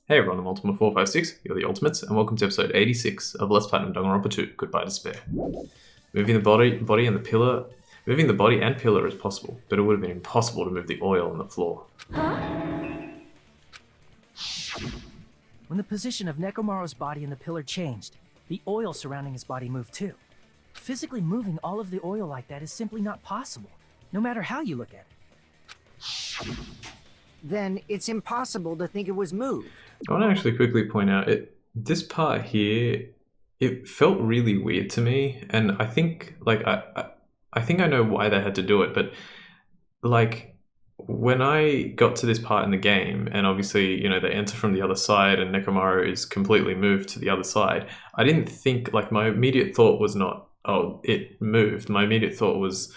Hey everyone, I'm Ultima456, you're the Ultimates, and welcome to episode 86 of Let's Platinum Danganronpa 2, Goodbye Despair. Moving the body and the pillar... Moving the body and pillar is possible, but it would have been impossible to move the oil on the floor. When the position of Nekomaru's body in the pillar changed, the oil surrounding his body moved too. Physically moving all of the oil like that is simply not possible, no matter how you look at it. Then it's impossible to think it was moved. I want to actually quickly point out, this part here, it felt really weird to me, and I think, I think I know why they had to do it, but, when I got to this part in the game, and obviously, they enter from the other side, and Nekomaru is completely moved to the other side, I didn't think, my immediate thought was not, oh, it moved. My immediate thought was,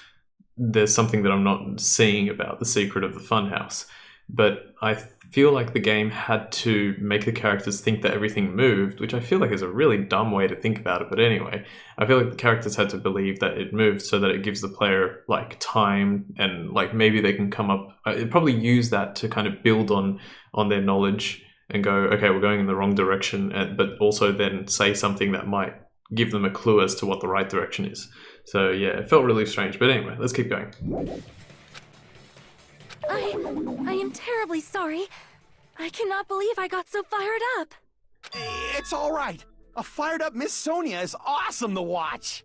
there's something that I'm not seeing about the secret of the Funhouse. But I feel like the game had to make the characters think that everything moved, which I feel like is a really dumb way to think about it. But anyway, I feel like the characters had to believe that it moved so that it gives the player time and maybe they can come up. It probably use that to kind of build on their knowledge and go, okay, we're going in the wrong direction, but also then say something that might give them a clue as to what the right direction is. So yeah, it felt really strange. But anyway, let's keep going. I am terribly sorry. I cannot believe I got so fired up. It's all right. A fired up Miss Sonia is awesome to watch.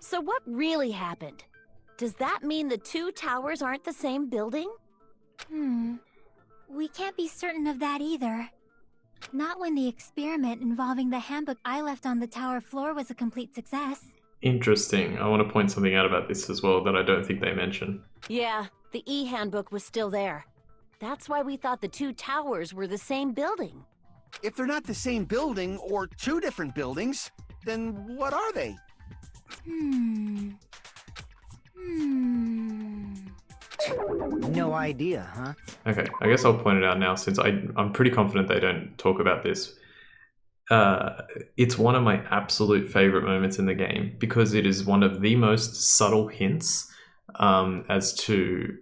So what really happened? Does that mean the two towers aren't the same building? We can't be certain of that either. Not when the experiment involving the handbook I left on the tower floor was a complete success. Interesting. I want to point something out about this as well that I don't think they mention. Yeah, the e-handbook was still there. That's why we thought the two towers were the same building. If they're not the same building or two different buildings, then what are they? No idea, huh? Okay, I guess I'll point it out now since I'm pretty confident they don't talk about this. It's one of my absolute favorite moments in the game because it is one of the most subtle hints as to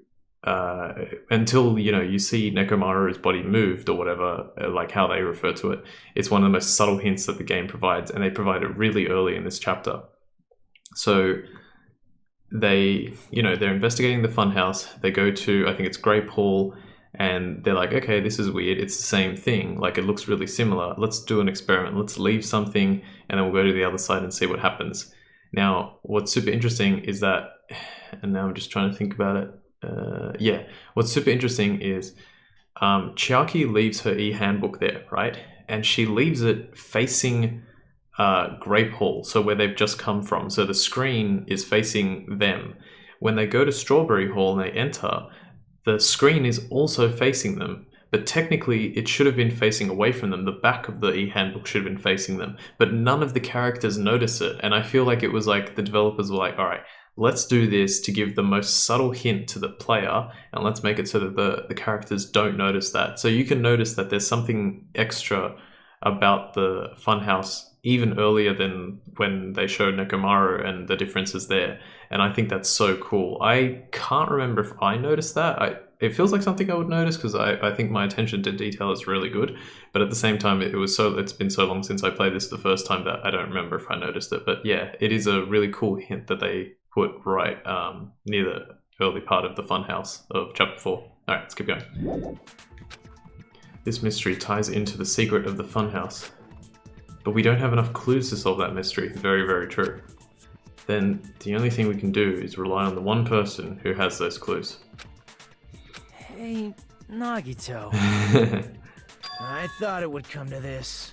until you see Nekomaru's body moved or whatever, how they refer to it. It's one of the most subtle hints that the game provides, and they provide it really early in this chapter. So they're investigating the funhouse. They go to, I think it's Grape Hall, and they're like, okay, this is weird. It's the same thing. It looks really similar. Let's do an experiment. Let's leave something, and then we'll go to the other side and see what happens. Now, what's super interesting is that, and now I'm just trying to think about it. What's super interesting is Chiaki leaves her e-handbook there, right? And she leaves it facing Grape Hall, so where they've just come from. So the screen is facing them. When they go to Strawberry Hall and they enter, the screen is also facing them, but technically it should have been facing away from them. The back of the e-handbook should have been facing them, but none of the characters notice it. And I feel like it was the developers were like, all right, let's do this to give the most subtle hint to the player, and let's make it so that the characters don't notice that. So you can notice that there's something extra about the funhouse even earlier than when they showed Nekomaru and the differences there. And I think that's so cool. I can't remember if I noticed that. It feels like something I would notice because I think my attention to detail is really good. But at the same time, it's been so long since I played this the first time that I don't remember if I noticed it. But yeah, it is a really cool hint that they put right near the early part of the funhouse of chapter 4. Alright, let's keep going. This mystery ties into the secret of the funhouse. But we don't have enough clues to solve that mystery. Very, very true. Then the only thing we can do is rely on the one person who has those clues. Hey, Nagito. I thought it would come to this.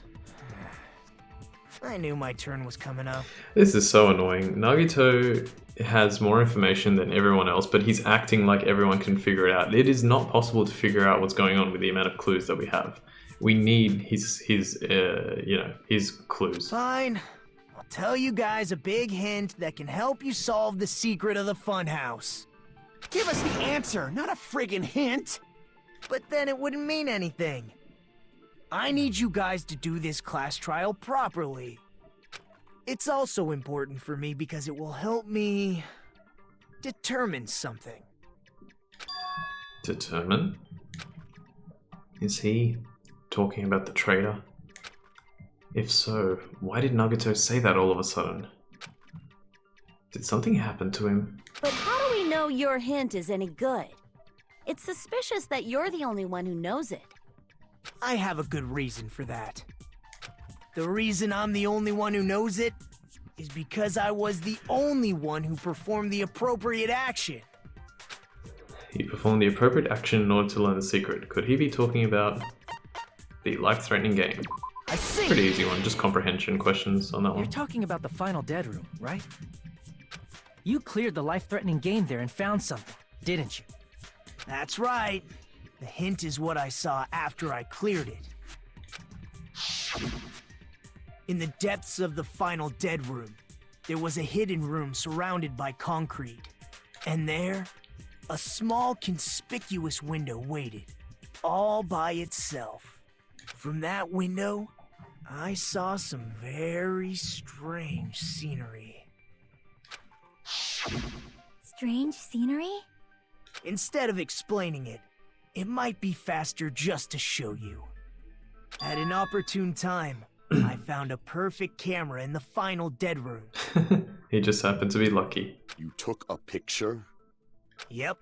I knew my turn was coming up. This is so annoying. Nagito has more information than everyone else, but he's acting like everyone can figure it out. It is not possible to figure out what's going on with the amount of clues that we have. We need his clues. Fine. I'll tell you guys a big hint that can help you solve the secret of the funhouse. Give us the answer, not a friggin' hint. But then it wouldn't mean anything. I need you guys to do this class trial properly. It's also important for me because it will help me determine something. Determine? Is he talking about the traitor? If so, why did Nagito say that all of a sudden? Did something happen to him? But how do we know your hint is any good? It's suspicious that you're the only one who knows it. I have a good reason for that. The reason I'm the only one who knows it is because I was the only one who performed the appropriate action. He performed the appropriate action in order to learn the secret. Could he be talking about the life-threatening game? I see. Pretty easy one, just comprehension questions on that You're one. talking about the final dead room, right? You cleared the life-threatening game there and found something, didn't you? That's right. The hint is what I saw after I cleared it. In the depths of the final dead room, there was a hidden room surrounded by concrete. And there, a small conspicuous window waited, all by itself. From that window, I saw some very strange scenery. Strange scenery? Instead of explaining it, it might be faster just to show you. At an opportune time, I found a perfect camera in the final dead room. He just happened to be lucky. You took a picture? Yep,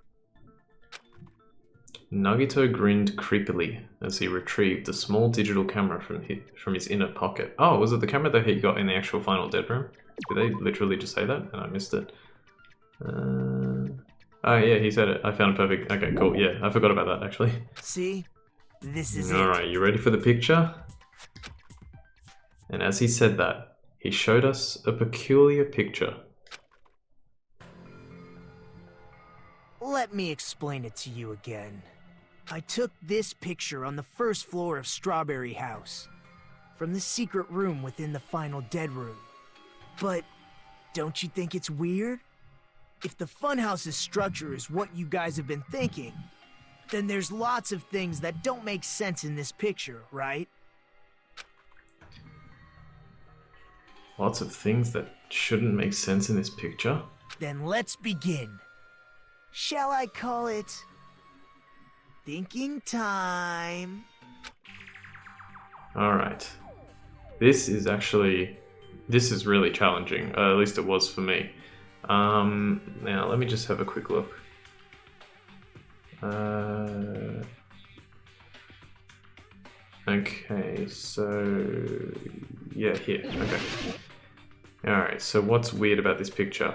Nagito grinned creepily as he retrieved a small digital camera from his inner pocket. Oh, was it the camera that he got in the actual final dead room? Did they literally just say that and I missed it? Oh yeah, he said it. I found a perfect... Okay, cool. Yeah, I forgot about that actually. see? This is it. Alright, you ready for the picture? And as he said that, he showed us a peculiar picture. Let me explain it to you again. I took this picture on the first floor of Strawberry House, from the secret room within the final dead room. But don't you think it's weird? If the Funhouse's structure is what you guys have been thinking, then there's lots of things that don't make sense in this picture, right? Lots of things that shouldn't make sense in this picture. Then let's begin. Shall I call it thinking time? Alright. This is really challenging. At least it was for me. Now, let me just have a quick look. Okay, so... yeah, here. Okay. Alright, so what's weird about this picture?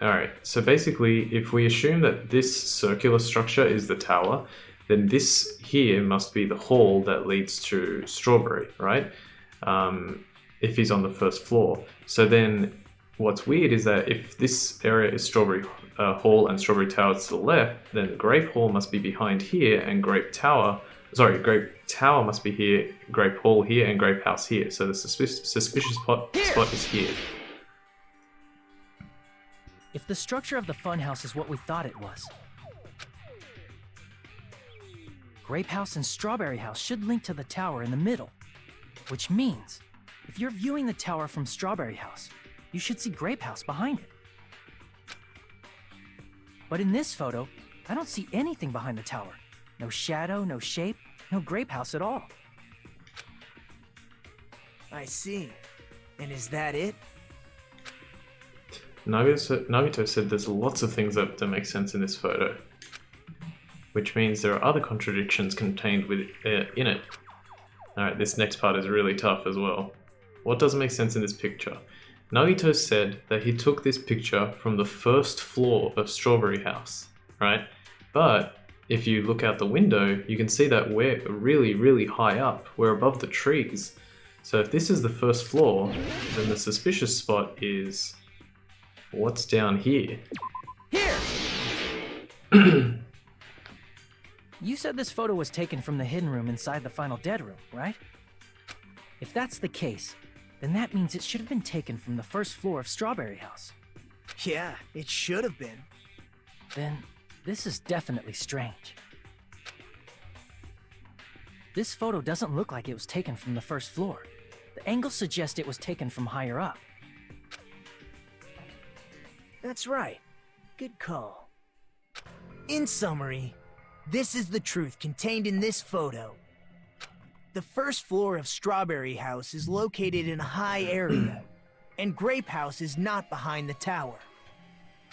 Alright, so basically, if we assume that this circular structure is the tower, then this here must be the hall that leads to Strawberry, right? If he's on the first floor. So then, what's weird is that if this area is Strawberry Hall and Strawberry Tower to the left, then Grape Hall must be behind here, and Grape Tower must be here, Grape Hall here, and Grape House here. So the suspicious spot is here. If the structure of the funhouse is what we thought it was, Grape House and Strawberry House should link to the tower in the middle. Which means, if you're viewing the tower from Strawberry House, you should see Grape House behind it. But in this photo, I don't see anything behind the tower. No shadow, no shape, no Grape House at all. I see. And is that it? Nagito said there's lots of things that make sense in this photo, which means there are other contradictions contained in it. Alright, this next part is really tough as well. What doesn't make sense in this picture? Nagito said that he took this picture from the first floor of Strawberry House, right? But if you look out the window, you can see that we're really, really high up. We're above the trees. So if this is the first floor, then the suspicious spot is... what's down here? Here! You said this photo was taken from the hidden room inside the final dead room, right? If that's the case, then that means it should have been taken from the first floor of Strawberry House. Yeah, it should have been. Then this is definitely strange. This photo doesn't look like it was taken from the first floor. The angles suggest it was taken from higher up. That's right. Good call. In summary, this is the truth contained in this photo. The first floor of Strawberry House is located in a high area, and Grape House is not behind the tower.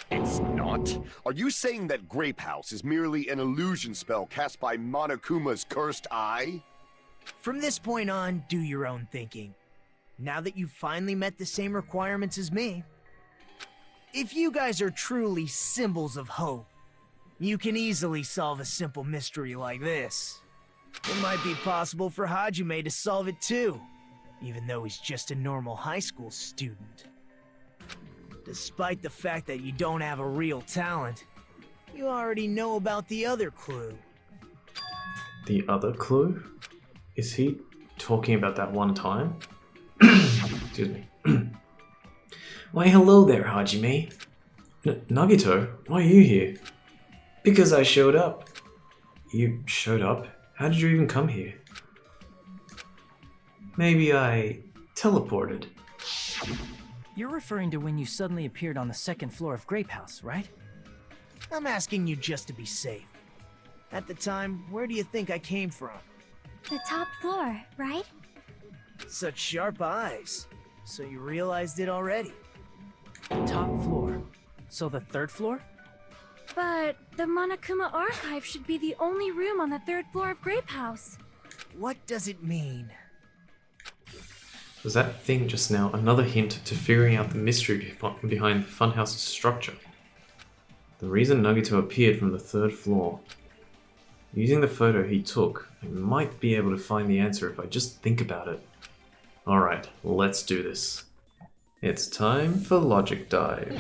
It's not? Are you saying that Grape House is merely an illusion spell cast by Monokuma's cursed eye? From this point on, do your own thinking. Now that you've finally met the same requirements as me, if you guys are truly symbols of hope, you can easily solve a simple mystery like this. It might be possible for Hajime to solve it too, even though he's just a normal high school student. Despite the fact that you don't have a real talent, you already know about the other clue. The other clue? Is he talking about that one time? Excuse me. Why, hello there, Hajime. Nagito, why are you here? Because I showed up. You showed up? How did you even come here? Maybe I teleported. You're referring to when you suddenly appeared on the second floor of Grape House, right? I'm asking you just to be safe. At the time, where do you think I came from? The top floor, right? Such sharp eyes. So you realized it already. Top floor. So the third floor? But the Monokuma archive should be the only room on the third floor of Grape House. What does it mean? Was that thing just now another hint to figuring out the mystery behind Funhouse's structure? The reason Nagito appeared from the third floor. Using the photo he took, I might be able to find the answer if I just think about it. Alright, let's do this. It's time for Logic Dive.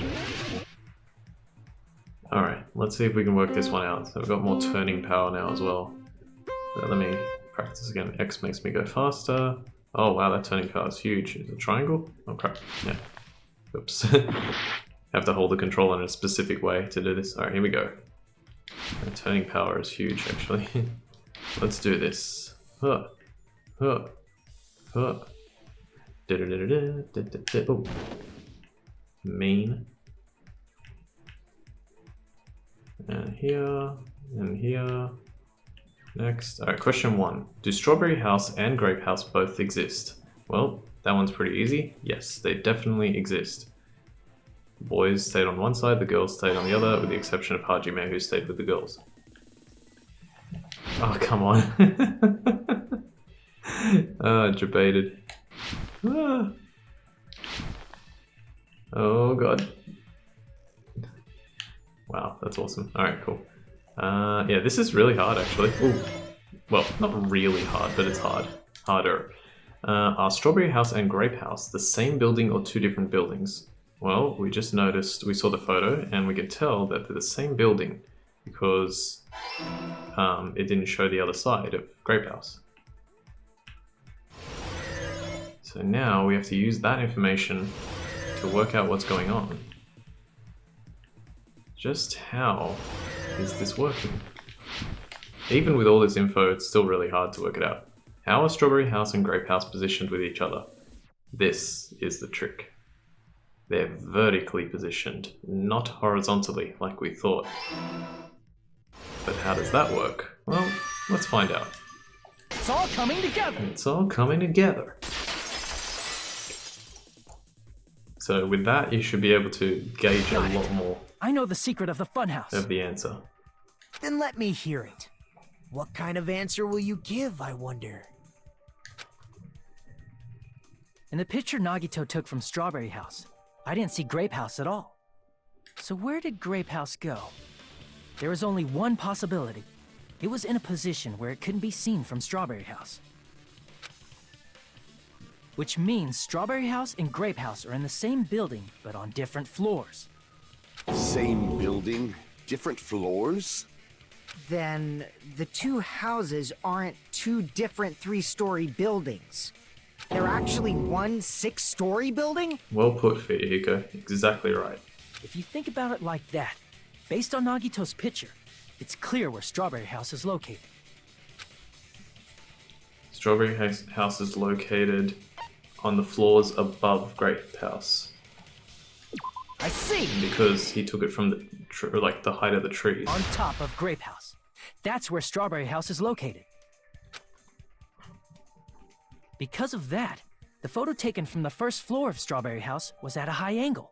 Alright, let's see if we can work this one out. So we've got more turning power now as well. So let me practice again. X makes me go faster. Oh wow, that turning power is huge. Is it a triangle? Oh crap, yeah. Oops. Have to hold the controller in a specific way to do this. Alright, here we go. The turning power is huge actually. Let's do this. Huh. Huh. Huh. Oh. Mean. And here, and here. Next. Alright, question 1. Do Strawberry House and Grape House both exist? Well, that one's pretty easy. Yes, they definitely exist. The boys stayed on one side, the girls stayed on the other, with the exception of Hajime, who stayed with the girls. Oh, come on. Debated. Ah. Oh god. Wow, that's awesome. Alright, cool. Yeah, this is really hard actually. Ooh. Well, not really hard, but it's hard. Harder. Are Strawberry House and Grape House the same building or two different buildings? Well, we just noticed, we saw the photo, and we could tell that they're the same building because it didn't show the other side of Grape House. So now we have to use that information to work out what's going on. Just how is this working? Even with all this info, it's still really hard to work it out. How are Strawberry House and Grape House positioned with each other? This is the trick. They're vertically positioned, not horizontally like we thought. But how does that work? Well, let's find out. It's all coming together! It's all coming together. So with that, you should be able to gauge a lot more I know the secret of the Funhouse. of the answer. Then let me hear it. What kind of answer will you give, I wonder? In the picture Nagito took from Strawberry House, I didn't see Grape House at all. So where did Grape House go? There is only one possibility. It was in a position where it couldn't be seen from Strawberry House. Which means Strawberry House and Grape House are in the same building, but on different floors. Same building, different floors? Then the two houses aren't two different 3-story buildings. They're actually one 6-story building? Well put, Fuyuhiko. Exactly right. If you think about it like that, based on Nagito's picture, it's clear where Strawberry House is located. Strawberry House is located on the floors above Grape House. I see! Because he took it from the height of the trees. On top of Grape House. That's where Strawberry House is located. Because of that, the photo taken from the first floor of Strawberry House was at a high angle.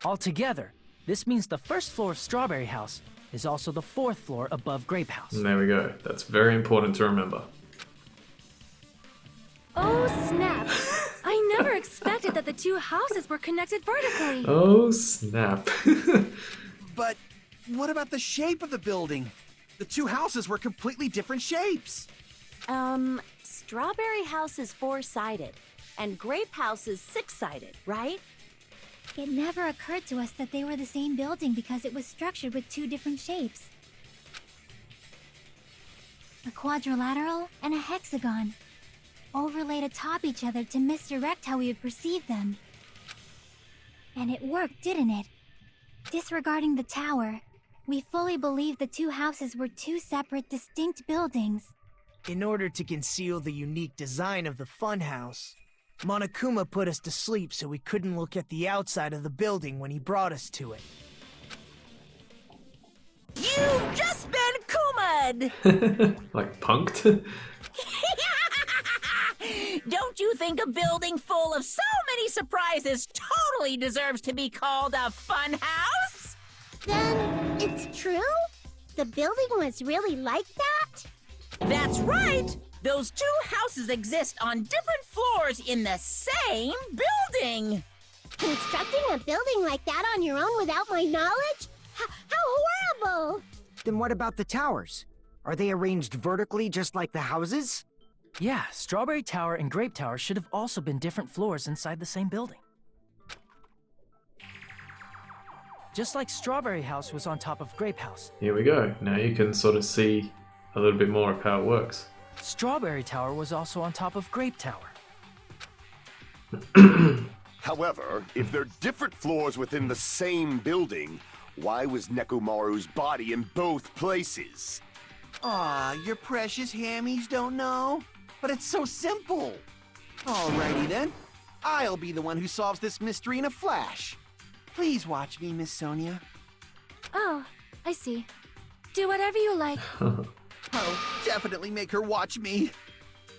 Altogether, this means the first floor of Strawberry House is also the 4th floor above Grape House. And there we go. That's very important to remember. Oh, snap. I never expected that the two houses were connected vertically. Oh, snap. But what about the shape of the building? The two houses were completely different shapes. Strawberry House is 4-sided, and Grape House is 6-sided, right? It never occurred to us that they were the same building because it was structured with 2 different shapes. A quadrilateral and a hexagon, overlaid atop each other to misdirect how we would perceive them. And it worked, didn't it? Disregarding the tower, we fully believed the two houses were 2 separate, distinct buildings. In order to conceal the unique design of the Funhouse, Monokuma put us to sleep so we couldn't look at the outside of the building when he brought us to it. You've just been Kuma'd! Like punked? Don't you think a building full of so many surprises totally deserves to be called a fun house? Then it's true? The building was really like that? That's right! Those 2 houses exist on different floors in the same building! Constructing a building like that on your own without my knowledge? How horrible! Then what about the towers? Are they arranged vertically just like the houses? Yeah, Strawberry Tower and Grape Tower should have also been different floors inside the same building. Just like Strawberry House was on top of Grape House. Here we go. Now you can sort of see a little bit more of how it works. Strawberry Tower was also on top of Grape Tower. However, if they're different floors within the same building, why was Nekomaru's body in both places? Aw, your precious hammies don't know? But it's so simple. Alrighty then. I'll be the one who solves this mystery in a flash. Please watch me, Miss Sonia. Oh, I see. Do whatever you like. Oh, definitely make her watch me.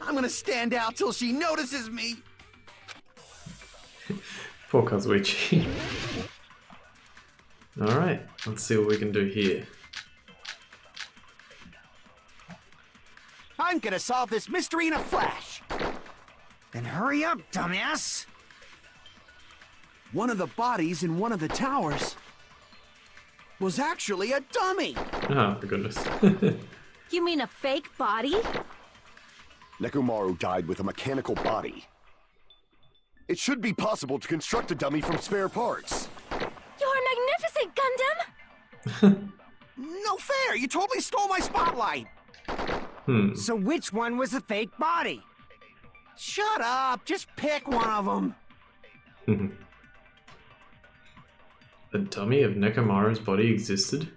I'm gonna stand out till she notices me. Poor Kazuichi. Alright, let's see what we can do here. I'm gonna solve this mystery in a flash. Then hurry up, dumbass! One of the bodies in one of the towers was actually a dummy. Oh, for goodness. You mean a fake body? Nekomaru died with a mechanical body. It should be possible to construct a dummy from spare parts. You're magnificent, Gundam! No fair! You totally stole my spotlight! So which one was the fake body? Shut up! Just pick one of them! A dummy of Nekomaru's body existed?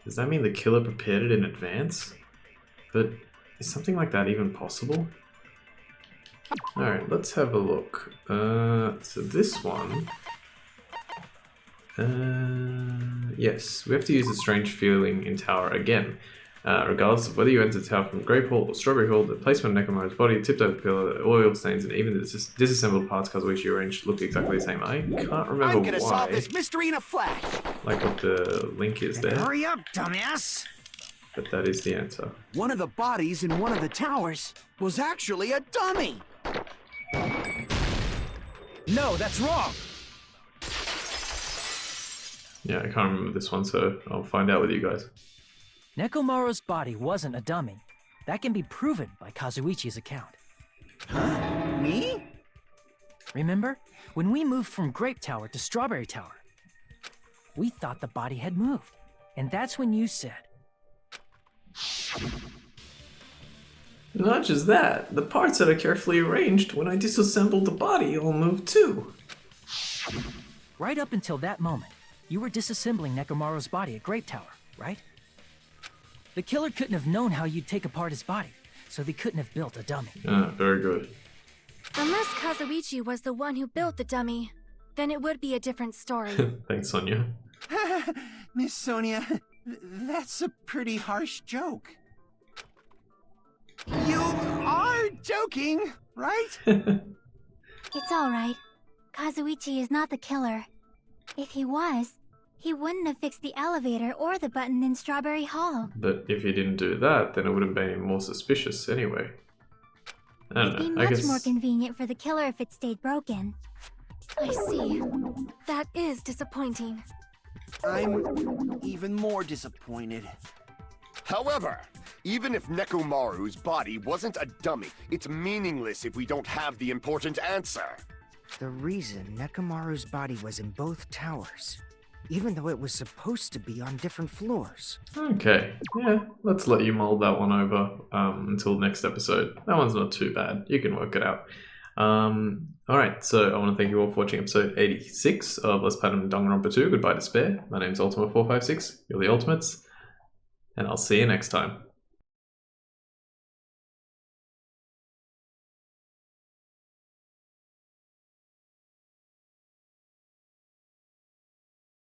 Does that mean the killer prepared it in advance? But is something like that even possible? Alright, let's have a look. So this one... yes, we have to use the strange feeling in tower again. Regardless of whether you enter the tower from Grape Hall or Strawberry Hall, the placement of Nekomaru's body, tipped over pillar, the oil stains, and even the disassembled parts Kazuichi arranged look exactly the same. I can't remember I'm gonna why. solve this mystery in a flash! Like what the link is there. Hurry up, dumbass! But that is the answer. One of the bodies in one of the towers was actually a dummy! No, that's wrong! Yeah, I can't remember this one, so I'll find out with you guys. Nekomaru's body wasn't a dummy. That can be proven by Kazuichi's account. Me? Remember, when we moved from Grape Tower to Strawberry Tower, we thought the body had moved. And that's when you said... Not just that, the parts that are carefully arranged when I disassembled the body all moved too. Right up until that moment, you were disassembling Nekomaru's body at Grape Tower, right? The killer couldn't have known how you'd take apart his body, so they couldn't have built a dummy. Ah, very good. Unless Kazuichi was the one who built the dummy, then it would be a different story. Thanks, Sonia. Miss Sonia, that's a pretty harsh joke. You are joking, right? It's alright. Kazuichi is not the killer. If he was, he wouldn't have fixed the elevator or the button in Strawberry Hall. But if he didn't do that, then it would have been even more suspicious anyway. I don't It'd be know. I much guess more convenient for the killer if it stayed broken. I see. That is disappointing. I'm even more disappointed. However, even if Nekomaru's body wasn't a dummy, it's meaningless if we don't have the important answer. The reason Nekomaru's body was in both towers, even though it was supposed to be on different floors. Okay, yeah, let's let you mull that one over until next episode. That one's not too bad. You can work it out. Alright, so I want to thank you all for watching episode 86 of Let's Platinum Danganronpa 2, Goodbye Despair. My name's Ultima456, you're the Ultimates, and I'll see you next time.